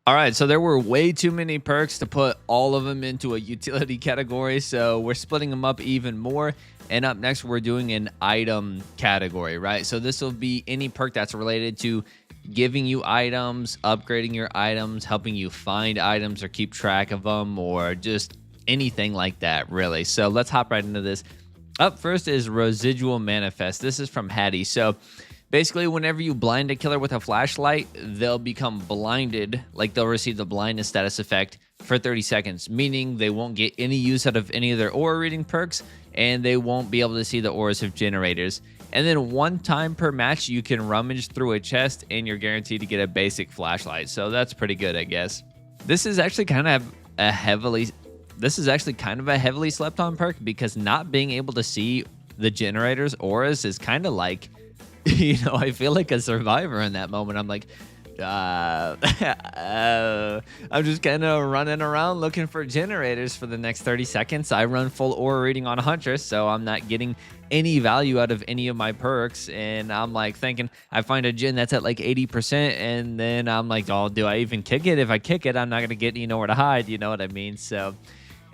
All right, so there were way too many perks to put all of them into a utility category, so we're splitting them up even more. And up next, we're doing an item category, right? So this will be any perk that's related to giving you items, upgrading your items, helping you find items or keep track of them, or just anything like that, really. So let's hop right into this. Up first is Residual Manifest. This is from Hattie. So basically, whenever you blind a killer with a flashlight, they'll become blinded, like they'll receive the blindness status effect for 30 seconds, meaning they won't get any use out of any of their aura reading perks, and they won't be able to see the auras of generators. And then one time per match, you can rummage through a chest, and you're guaranteed to get a basic flashlight. So that's pretty good, I guess. This is actually kind of a heavily slept on perk, because not being able to see the generators' auras is kind of like, I feel like a survivor in that moment. I'm like, I'm just kind of running around looking for generators for the next 30 seconds. I run full aura reading on Huntress, so I'm not getting any value out of any of my perks. And I'm like thinking, I find a gen that's at like 80%, and then I'm like, oh, do I even kick it? If I kick it, I'm not going to get nowhere to hide. You know what I mean? So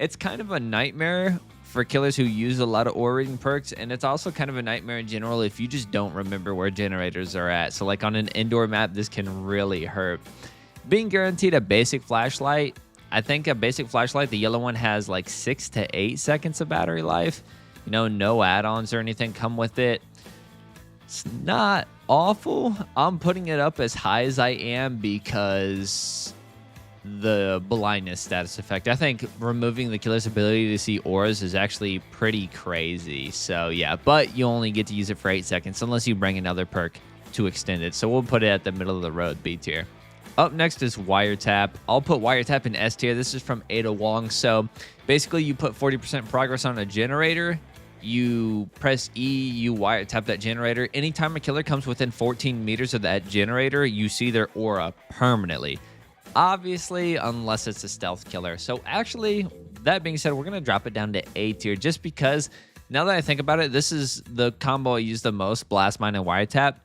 it's kind of a nightmare for killers who use a lot of aura reading perks, and it's also kind of a nightmare in general if you just don't remember where generators are at. So like on an indoor map, this can really hurt. Being guaranteed a basic flashlight, I think a basic flashlight, the yellow one, has like 6 to 8 seconds of battery life. No add-ons or anything come with it. It's not awful. I'm putting it up as high as I am because the blindness status effect. I think removing the killer's ability to see auras is actually pretty crazy. So yeah, but you only get to use it for 8 seconds unless you bring another perk to extend it. So we'll put it at the middle of the road, B tier. Up next is Wiretap. I'll put Wiretap in S tier. This is from Ada Wong. So basically you put 40% progress on a generator, you press E, you wiretap that generator. Anytime a killer comes within 14 meters of that generator, you see their aura permanently. Obviously, unless it's a stealth killer. So actually, that being said, we're going to drop it down to A tier just because now that I think about it, this is the combo I use the most, Blast Mine and Wiretap.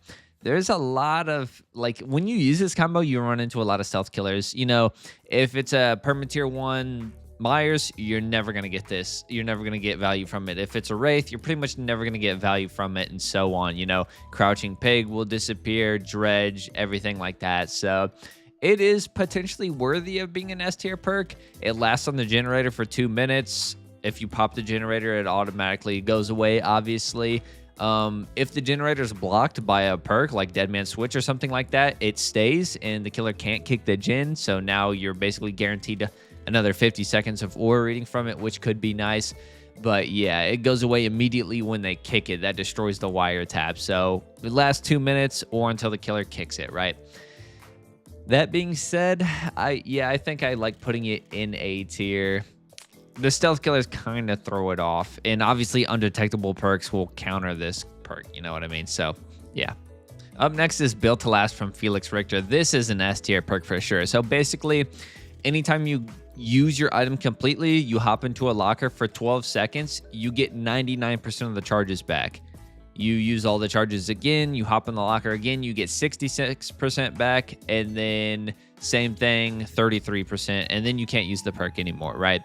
There's a lot of, like, when you use this combo, you run into a lot of stealth killers. If it's a perma tier 1 Myers, you're never going to get this. You're never going to get value from it. If it's a Wraith, you're pretty much never going to get value from it, and so on. Crouching Pig will disappear, Dredge, everything like that. So it is potentially worthy of being an S tier perk. It lasts on the generator for 2 minutes. If you pop the generator, it automatically goes away, obviously. If the generator is blocked by a perk like Dead Man Switch or something like that, it stays and the killer can't kick the gen. So now you're basically guaranteed another 50 seconds of aura reading from it, which could be nice. But yeah, it goes away immediately when they kick it. That destroys the wiretap. So it lasts 2 minutes or until the killer kicks it, right? That being said, I think I like putting it in A tier. The stealth killers kind of throw it off, and obviously undetectable perks will counter this perk, you know what I mean? So yeah. Up next is Built to Last from Felix Richter. This is an S tier perk for sure. So basically, anytime you use your item completely, you hop into a locker for 12 seconds, you get 99% of the charges back. You use all the charges again, you hop in the locker again, you get 66% back, and then same thing, 33%, and then you can't use the perk anymore, right?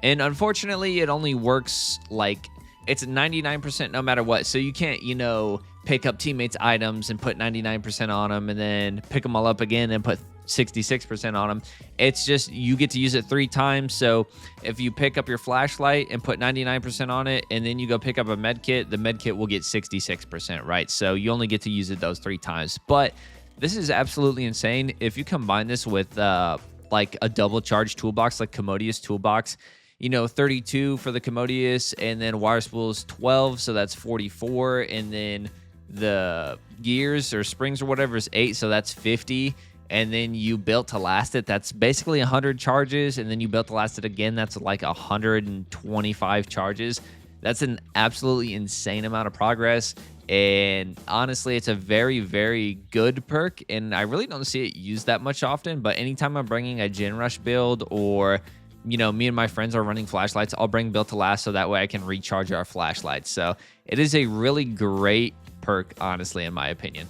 And unfortunately, it only works like it's 99% no matter what. So you can't, pick up teammates' items and put 99% on them and then pick them all up again and put 66% on them. It's just you get to use it 3 times. So if you pick up your flashlight and put 99% on it and then you go pick up a med kit, the med kit will get 66%, right? So you only get to use it those 3 times. But this is absolutely insane. If you combine this with like a double charge toolbox like Commodious toolbox, 32 for the Commodious, and then Wire Spool's 12, so that's 44, and then the gears or springs or whatever is 8, so that's 50. And then you Built to Last it, that's basically 100 charges, and then you Built to Last it again, that's like 125 charges. That's an absolutely insane amount of progress, and honestly, it's a very, very good perk, and I really don't see it used that much often, but anytime I'm bringing a Gen Rush build, or me and my friends are running flashlights, I'll bring Built to Last so that way I can recharge our flashlights. So it is a really great perk, honestly, in my opinion.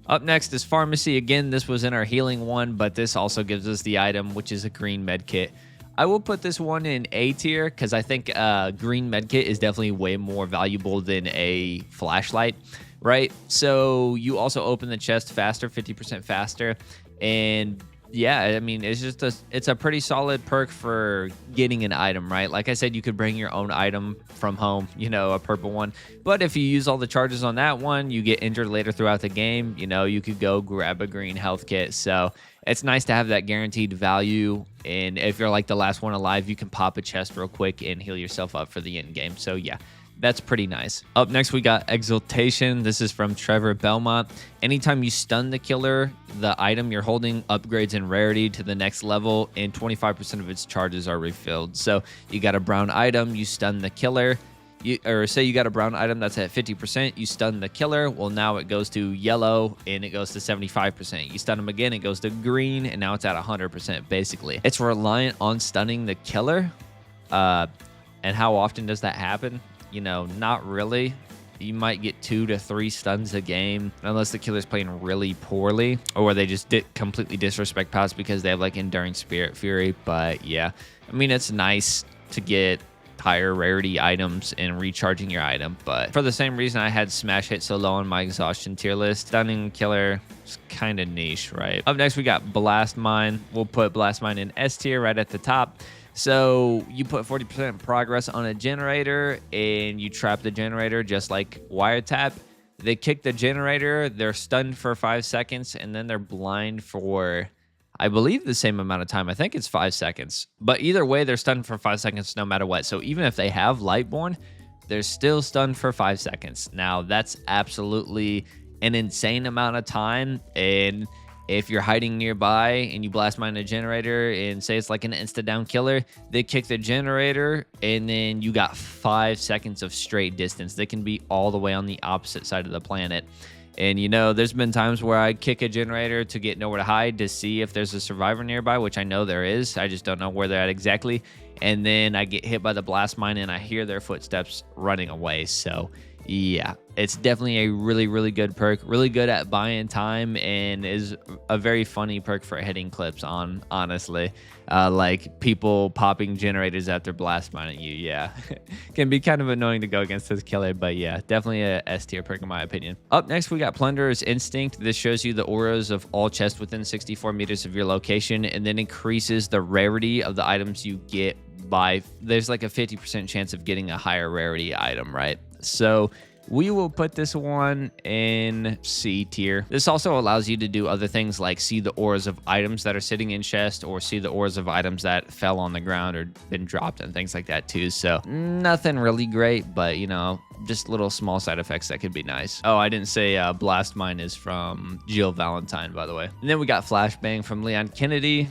Up next is Pharmacy. Again, this was in our healing one, but this also gives us the item, which is a green med kit. I will put this one in A tier because I think green med kit is definitely way more valuable than a flashlight, right? So you also open the chest faster, 50% faster, and yeah, I mean, it's a pretty solid perk for getting an item, right? Like I said, you could bring your own item from home, you know, a purple one. But if you use all the charges on that one, you get injured later throughout the game, you know, you could go grab a green health kit. So it's nice to have that guaranteed value. And if you're like the last one alive, you can pop a chest real quick and heal yourself up for the end game. So yeah, that's pretty nice. Up next, we got Exaltation. This is from Trevor Belmont. Anytime you stun the killer, the item you're holding upgrades in rarity to the next level, and 25% of its charges are refilled. So you got a brown item, you stun the killer. Or say you got a brown item that's at 50%, you stun the killer. Well, now it goes to yellow and it goes to 75%. You stun them again, it goes to green, and now it's at 100%, basically. It's reliant on stunning the killer. And how often does that happen? You know, not really. You might get 2 to 3 stuns a game, unless the killer's playing really poorly, or they just completely disrespect pots because they have like Enduring Spirit Fury. But yeah, I mean, it's nice to get higher rarity items and recharging your item, but for the same reason I had Smash Hit so low on my exhaustion tier list, stunning killer is kind of niche, right? Up next, we got Blast Mine. We'll put Blast Mine in S tier right at the top. So you put 40% progress on a generator and you trap the generator just like Wiretap. They kick the generator, they're stunned for 5 seconds, and then they're blind for, I believe, the same amount of time. I think it's 5 seconds. But either way, they're stunned for 5 seconds no matter what. So even if they have Lightborn, they're still stunned for 5 seconds. Now, that's absolutely an insane amount of time. And if you're hiding nearby and you blast mine a generator and say it's like an insta-down killer, they kick the generator and then you got 5 seconds of straight distance. They can be all the way on the opposite side of the planet. And, you know, there's been times where I kick a generator to get nowhere to hide to see if there's a survivor nearby, which I know there is. I just don't know where they're at exactly. And then I get hit by the blast mine and I hear their footsteps running away. So, yeah, it's definitely a really, really good perk. Really good at buying time and is a very funny perk for hitting clips on, honestly. Like people popping generators after blast mining you. Yeah, can be kind of annoying to go against this killer, but yeah, definitely a S tier perk in my opinion. Up next, we got Plunderer's Instinct. This shows you the auras of all chests within 64 meters of your location and then increases the rarity of the items you get by, there's like a 50% chance of getting a higher rarity item, right? So we will put this one in C tier. This also allows you to do other things like see the auras of items that are sitting in chest or see the auras of items that fell on the ground or been dropped and things like that too. So nothing really great, but you know, just little small side effects that could be nice. Oh, I didn't say Blast Mine is from Jill Valentine, by the way. And then we got Flashbang from Leon Kennedy.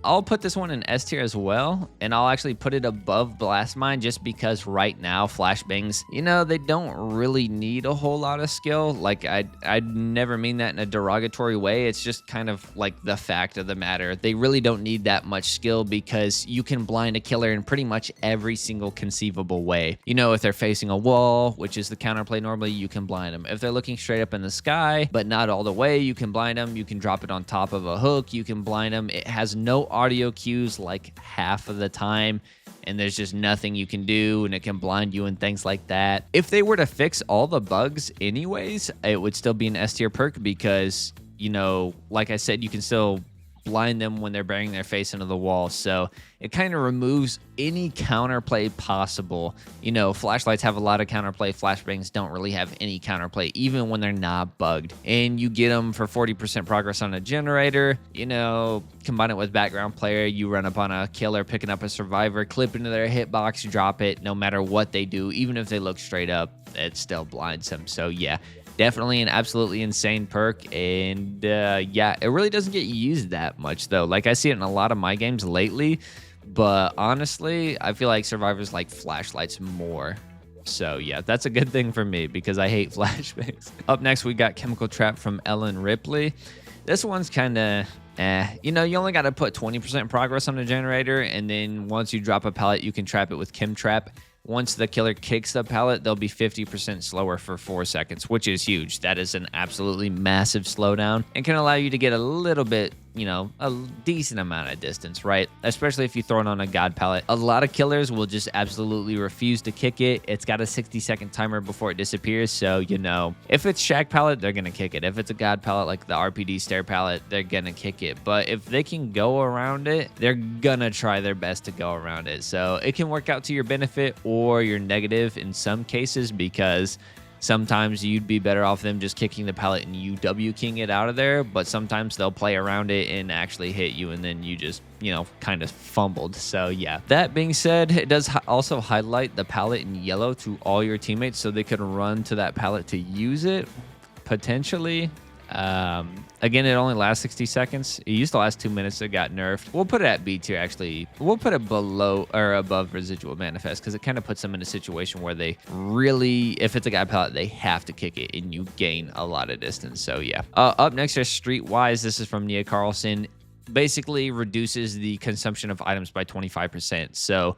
I'll put this one in S tier as well, and I'll actually put it above Blast Mine just because right now flashbangs, you know, they don't really need a whole lot of skill. Like I'd never mean that in a derogatory way. It's just kind of like the fact of the matter. They really don't need that much skill because you can blind a killer in pretty much every single conceivable way. You know, if they're facing a wall, which is the counterplay normally, you can blind them. If they're looking straight up in the sky, but not all the way, you can blind them. You can drop it on top of a hook. You can blind them. It has no audio cues like half of the time, and there's just nothing you can do, and it can blind you and things like that. If they were to fix all the bugs anyways, it would still be an S tier perk because, you know, like I said, you can still blind them when they're burying their face into the wall. So it kind of removes any counterplay possible. You know, flashlights have a lot of counterplay. Flashbangs don't really have any counterplay, even when they're not bugged. And you get them for 40% progress on a generator. You know, combine it with background player. You run up on a killer, picking up a survivor, clip into their hitbox, drop it. No matter what they do, even if they look straight up, it still blinds them. So yeah, definitely an absolutely insane perk, and yeah, it really doesn't get used that much though. Like I see it in a lot of my games lately, but honestly, I feel like survivors like flashlights more. So yeah, that's a good thing for me because I hate flashbangs. Up next, we got Chemical Trap from Ellen Ripley. This one's kind of you know, you only got to put 20% progress on the generator, and then once you drop a pallet, you can trap it with Chem Trap, once the killer kicks the pallet, they'll be 50% slower for 4 seconds, which is huge. That is an absolutely massive slowdown and can allow you to get a little bit, a decent amount of distance, right? Especially if you throw it on a god pallet. A lot of killers will just absolutely refuse to kick it. It's got a 60-second timer before it disappears. So, if it's shack pallet, they're going to kick it. If it's a god pallet like the RPD stair pallet, they're going to kick it. But if they can go around it, they're going to try their best to go around it. So it can work out to your benefit or your negative in some cases, because sometimes you'd be better off them just kicking the pallet and you W-king it out of there, but sometimes they'll play around it and actually hit you, and then you just, kind of fumbled. So yeah, that being said, it does also highlight the pallet in yellow to all your teammates so they could run to that pallet to use it, potentially. Again, it only lasts 60 seconds. It used to last 2 minutes. It got nerfed. We'll put it at B tier, actually. We'll put it below or above residual manifest, because it kind of puts them in a situation where they really, if it's a guy pallet, they have to kick it and you gain a lot of distance. So yeah. Up next is Streetwise. This is from Nia Carlson. Basically reduces the consumption of items by 25%. So,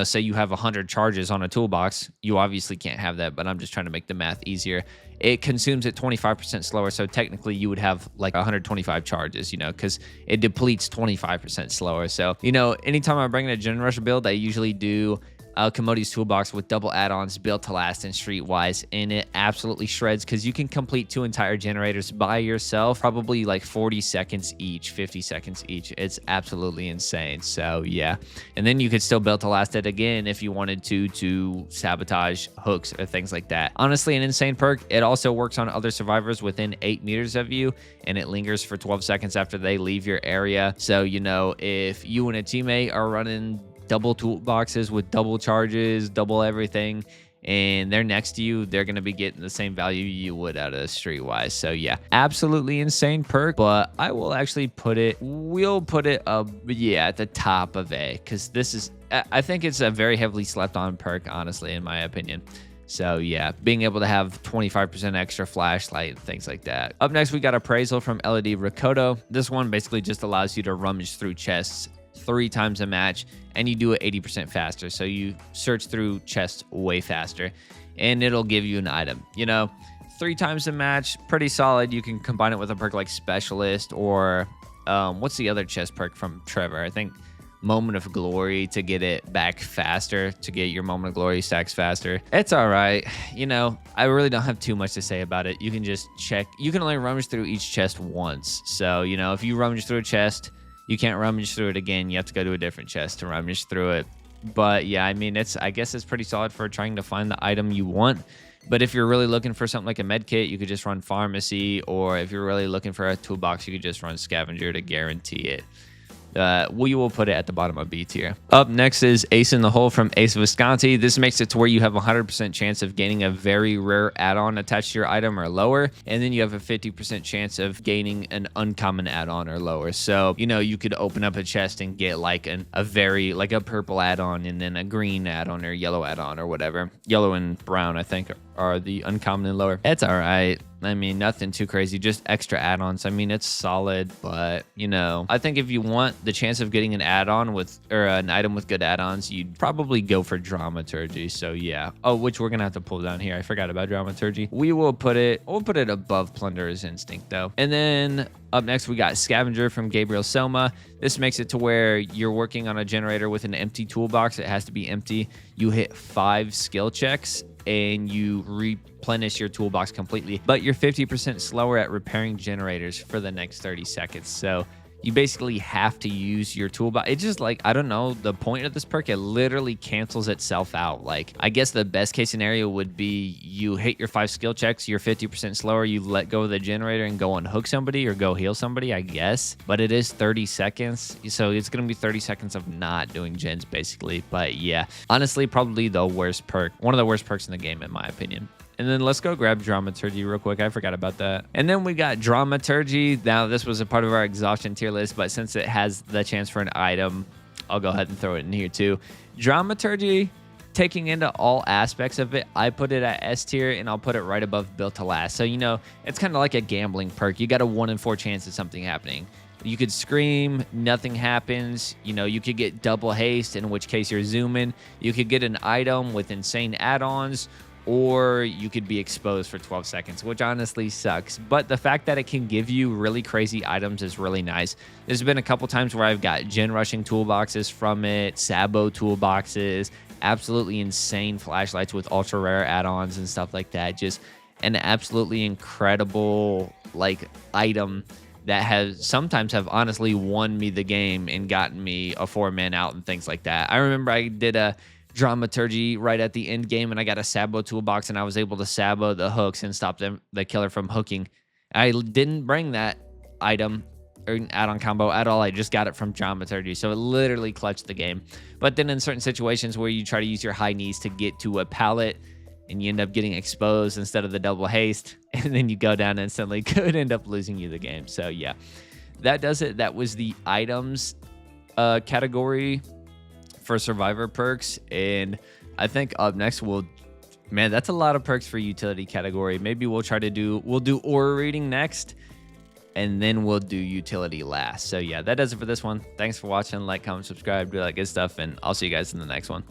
say you have 100 charges on a toolbox, you obviously can't have that, but I'm just trying to make the math easier. It consumes it 25% slower. So technically you would have like 125 charges, because it depletes 25% slower. So, anytime I bring in a Gen Rusher build, I usually do Commodity's Toolbox with double add-ons, built to last, and Streetwise, and it absolutely shreds because you can complete 2 entire generators by yourself, probably like 40 seconds each, 50 seconds each. It's absolutely insane. So yeah, and then you could still build to last it again if you wanted to sabotage hooks or things like that. Honestly, an insane perk. It also works on other survivors within 8 meters of you, and it lingers for 12 seconds after they leave your area. So if you and a teammate are running double toolboxes with double charges, double everything, and they're next to you, they're going to be getting the same value you would out of Streetwise. So yeah, absolutely insane perk, but I will actually we'll put it up, at the top of A, because I think it's a very heavily slept on perk, honestly, in my opinion. So yeah, being able to have 25% extra flashlight, things like that. Up next, we got Appraisal from LED Rakoto. This one basically just allows you to rummage through chests 3 times a match, and you do it 80% faster. So you search through chests way faster, and it'll give you an item. 3 times a match, pretty solid. You can combine it with a perk like Specialist, or what's the other chest perk from Trevor? I think Moment of Glory, to get it back faster, to get your Moment of Glory stacks faster. It's all right. I really don't have too much to say about it. You can just check. You can only rummage through each chest once. So, if you rummage through a chest, you can't rummage through it again. You have to go to a different chest to rummage through it. But yeah, I guess it's pretty solid for trying to find the item you want. But if you're really looking for something like a med kit, you could just run Pharmacy. Or if you're really looking for a toolbox, you could just run Scavenger to guarantee it. We will put it at the bottom of B tier. Up next is Ace in the Hole from Ace Visconti. This makes it to where you have a 100% chance of gaining a very rare add-on attached to your item or lower, and then you have a 50% chance of gaining an uncommon add-on or lower. So, you could open up a chest and get like a purple add-on, and then a green add-on or yellow add-on or whatever. Yellow and brown, I think, are the uncommon and lower. It's all right. Nothing too crazy, just extra add-ons. It's solid, but I think if you want the chance of getting an add-on or an item with good add-ons, you'd probably go for Dramaturgy. So yeah. Oh, which we're gonna have to pull down here. I forgot about Dramaturgy. We'll put it above Plunderer's Instinct though. And then up next, we got Scavenger from Gabriel Soma. This makes it to where you're working on a generator with an empty toolbox. It has to be empty. You hit 5 skill checks and you replenish your toolbox completely, but you're 50% slower at repairing generators for the next 30 seconds. So you basically have to use your toolbox. It's just I don't know, the point of this perk, it literally cancels itself out. I guess the best case scenario would be you hit your 5 skill checks, you're 50% slower, you let go of the generator and go unhook somebody or go heal somebody, I guess. But it is 30 seconds, so it's going to be 30 seconds of not doing gens, basically. But yeah, honestly, probably the worst perk. One of the worst perks in the game, in my opinion. And then let's go grab Dramaturgy real quick. I forgot about that. And then we got Dramaturgy. Now, this was a part of our exhaustion tier list, but since it has the chance for an item, I'll go ahead and throw it in here too. Dramaturgy, taking into all aspects of it, I put it at S tier, and I'll put it right above Built to Last. So, it's kind of like a gambling perk. You got a 1 in 4 chance of something happening. You could scream, nothing happens. You know, you could get double haste, in which case you're zooming. You could get an item with insane add-ons, or you could be exposed for 12 seconds, which honestly sucks. But the fact that it can give you really crazy items is really nice. There's been a couple times where I've got gen rushing toolboxes from it, Sabo toolboxes, absolutely insane flashlights with ultra rare add-ons and stuff like that. Just an absolutely incredible like item that has sometimes have honestly won me the game and gotten me a 4-man out and things like that. I remember I did a dramaturgy right at the end game and I got a Sabo toolbox and I was able to Sabo the hooks and stop the killer from hooking. I didn't bring that item or add-on combo at all. I just got it from dramaturgy. So it literally clutched the game. But then in certain situations where you try to use your high knees to get to a pallet and you end up getting exposed instead of the double haste, and then you go down instantly, could end up losing you the game. So yeah, that does it. That was the items category for Survivor perks. And I think up next man, that's a lot of perks for utility category. Maybe we'll do aura reading next, and then we'll do utility last. So yeah, that does it for this one. Thanks for watching. Like, comment, subscribe, do all that good stuff, and I'll see you guys in the next one.